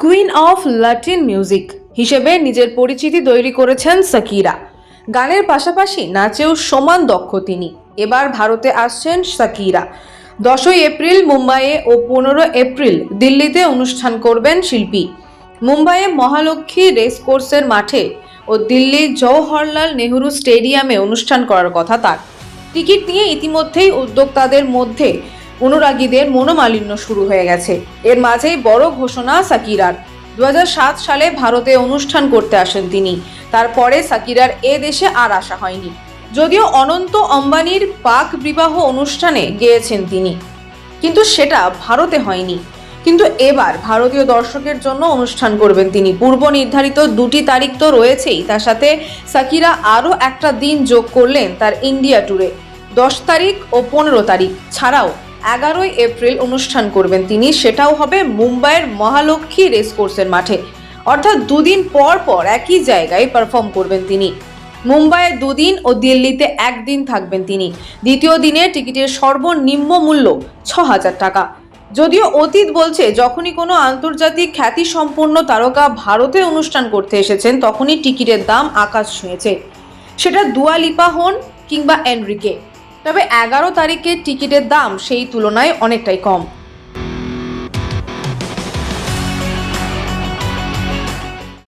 Queen of Latin music হিসেবে নিজের পরিচিতি তৈরি করেছেন সাকিরা। গানের পাশাপাশি নাচেও সমান দক্ষ তিনি। এবার ভারতে আসছেন সাকিরা। 10ই এপ্রিল মুম্বাইয়ে ও 15 এপ্রিল দিল্লিতে অনুষ্ঠান করবেন শিল্পী। মুম্বাইয়ে মহালক্ষ্মী রেসকোর্সের মাঠে ও দিল্লির জওহরলাল নেহরু স্টেডিয়ামে অনুষ্ঠান করার কথা তার। টিকিট নিয়ে ইতিমধ্যেই উদ্যোক্তাদের মধ্যে অনুরাগীদের মনোমালিন্য শুরু হয়ে গেছে। এর মাঝেই বড় ঘোষণা সাকিরার। 2007 সালে ভারতে অনুষ্ঠান করতে আসেন তিনি। তারপরে সাকিরার এ দেশে আর আসা হয়নি। যদিও অনন্ত অম্বানির পাক বিবাহ অনুষ্ঠানে গেয়েছেন তিনি, কিন্তু সেটা ভারতে হয়নি। কিন্তু এবার ভারতীয় দর্শকের জন্য অনুষ্ঠান করবেন তিনি। পূর্ব নির্ধারিত 2টি তারিখ তো রয়েছেই, তার সাথে সাকিরা আরও একটা দিন যোগ করলেন তার ইন্ডিয়া ট্যুরে। 10 তারিখ ও 15 তারিখ ছাড়াও 11ই এপ্রিল অনুষ্ঠান করবেন তিনি। সেটাও হবে মুম্বাইয়ের মহালক্ষ্মী রেসকোর্সের মাঠে। অর্থাৎ দুদিন পর পর একই জায়গায় পারফর্ম করবেন তিনি। মুম্বাইয়ে 2 দিন ও দিল্লিতে 1 দিন থাকবেন তিনি। দ্বিতীয় দিনে টিকিটের সর্বনিম্ন মূল্য 6,000 টাকা। যদিও অতীত বলছে, যখনই কোনো আন্তর্জাতিক খ্যাতিসম্পন্ন তারকা ভারতে অনুষ্ঠান করতে এসেছেন তখনই টিকিটের দাম আকাশ ছুঁয়েছে। সেটা দুয়া লিপা হন কিংবা এনরিকে। তবে 11 তারিখের টিকিটের দাম সেই তুলনায় অনেকটাই কম।